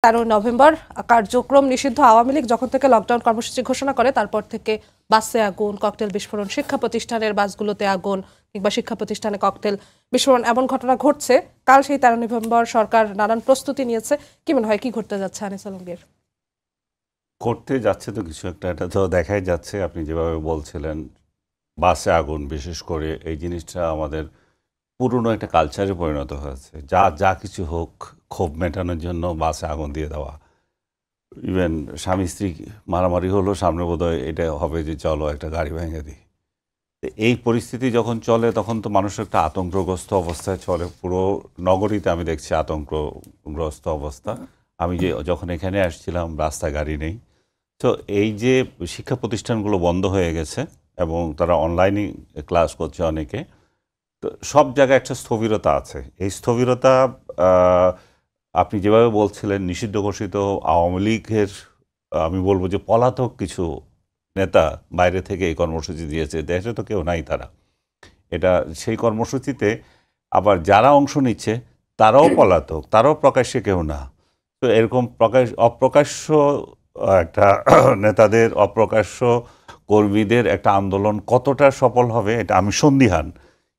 13 November কার্যক্রম নিষিদ্ধ আওয়ামী লীগ যখন থেকে লকডাউন কর্মসূচি ঘোষণা করে তারপর থেকে বাসে আগুন, ককটেল বিস্ফোরণ, শিক্ষা প্রতিষ্ঠানের বাসগুলোতে আগুন কিংবা শিক্ষা প্রতিষ্ঠানে ককটেল বিস্ফোরণ এমন ঘটনা ঘটছে। কাল সেই 13 নভেম্বর সরকার নানান প্রস্তুতি নিয়েছে। কি মনে হয় কি ঘটতে যাচ্ছে আনিস আলমগীর? করতে যাচ্ছে তো কিছু একটা, এটা তো দেখাই যাচ্ছে। আপনি যেভাবে বলছিলেন বাসে আগুন, বিশেষ করে এই জিনিসটা আমাদের পুরনো একটা কালচারে পরিণত হয়েছে। যা কিছু হোক, ক্ষোভ মেটানোর জন্য বাসে আগুন দিয়ে দেওয়া। ইভেন স্বামী স্ত্রী মারামারি হলো, সামনে বোধহয় এটা হবে যে চলো একটা গাড়ি ভেঙে দিই। এই পরিস্থিতি যখন চলে তখন তো মানুষ একটা আতঙ্কগ্রস্ত অবস্থায় চলে। পুরো নগরীতে আমি দেখছি আতঙ্কগ্রস্ত অবস্থা। আমি যখন এখানে আসছিলাম রাস্তায় গাড়ি নেই। তো এই যে শিক্ষা প্রতিষ্ঠানগুলো বন্ধ হয়ে গেছে এবং তারা অনলাইনে ক্লাস করছে অনেকে, তো সব জায়গায় একটা স্থবিরতা আছে। এই স্থবিরতা আপনি যেভাবে বলছিলেন নিষিদ্ধ ঘোষিত আওয়ামী লীগের, আমি বলবো যে পলাতক কিছু নেতা বাইরে থেকে এই কর্মসূচি দিয়েছে। দেশে তো কেউ নাই তারা। এটা সেই কর্মসূচিতে আবার যারা অংশ নিচ্ছে তারাও পলাতক, তারাও প্রকাশ্যে কেউ না। তো এরকম অপ্রকাশ্য একটা নেতাদের, অপ্রকাশ্য কর্মীদের একটা আন্দোলন কতটা সফল হবে এটা আমি সন্দিহান।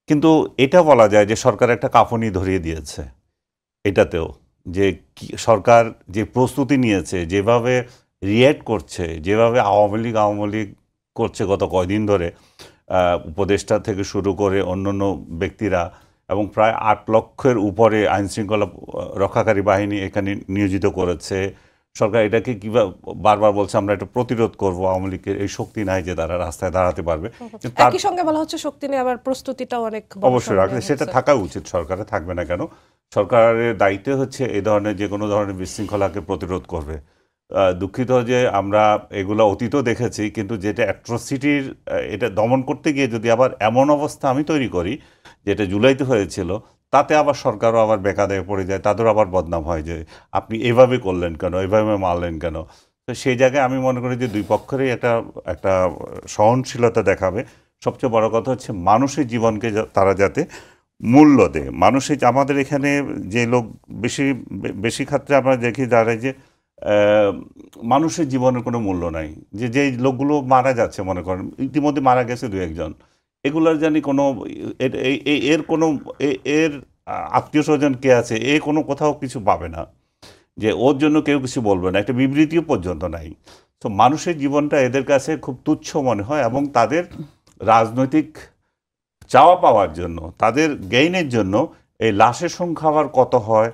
কিন্তু এটা বলা যায় যে সরকার একটা কাঁপুনি ধরিয়ে দিয়েছে এটাতেও, যে সরকার যে প্রস্তুতি নিয়েছে, যেভাবে রিয়্যাক্ট করছে, যেভাবে আওয়ামী লীগ করছে গত কয়দিন ধরে, উপদেষ্টা থেকে শুরু করে অন্যান্য ব্যক্তিরা, এবং প্রায় 8 লক্ষের উপরে আইনশৃঙ্খলা রক্ষাকারী বাহিনী এখানে নিয়োজিত করেছে সরকার। এটাকে কিভাবে বারবার বলছে আমরা এটা প্রতিরোধ করবো, আওয়ামী লীগের এই শক্তি নাই যে তারা রাস্তায় দাঁড়াতে পারবে। একই সঙ্গে বলা হচ্ছে শক্তি নেই, আবার প্রস্তুতিটাও অনেক অবশ্যই রাখলে সেটা থাকা উচিত, সরকারে থাকবে না কেন? সরকারের দায়িত্ব হচ্ছে এই ধরনের যে কোনো ধরনের বিশৃঙ্খলাকে প্রতিরোধ করবে। দুঃখিত যে আমরা এগুলো অতীতও দেখেছি, কিন্তু যেটা অ্যাট্রোসিটির এটা দমন করতে গিয়ে যদি আবার এমন অবস্থা আমি তৈরি করি যেটা জুলাইতে হয়েছিল, তাতে আবার সরকারও আবার বেকায়দায় পড়ে যায়, তাদেরও আবার বদনাম হয় যে আপনি এভাবে করলেন কেন, এভাবে মারলেন কেন। তো সেই জায়গায় আমি মনে করি যে দুই পক্ষেরই একটা সহনশীলতা দেখাবে। সবচেয়ে বড় কথা হচ্ছে মানুষের জীবনকে তারা যাতে মূল্য দেয়। মানুষের, আমাদের এখানে যে লোক বেশি ক্ষেত্রে আমরা দেখি দাঁড়ায় যে মানুষের জীবনের কোনো মূল্য নাই। যে লোকগুলো মারা যাচ্ছে, মনে করেন ইতিমধ্যে মারা গেছে 2-1 জন, এগুলোর জানি কোনো এর আত্মীয় স্বজন কে আছে, কোনো কোথাও কিছু পাবে না, যে ওর জন্য কেউ কিছু বলবে না, একটা বিবৃতিও পর্যন্ত নাই। তো মানুষের জীবনটা এদের কাছে খুব তুচ্ছ মনে হয়, এবং তাদের রাজনৈতিক চাওয়া পাওয়ার জন্য, তাদের গেইনের জন্য এই লাশের সংখ্যা আবার কত হয়,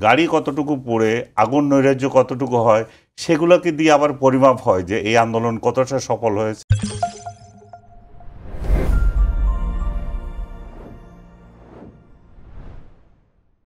গাড়ি কতটুকু পড়ে, আগুন নৈরাজ্য কতটুকু হয়, সেগুলোকে দিয়ে আবার পরিমাপ হয় যে এই আন্দোলন কতটা সফল হয়েছে।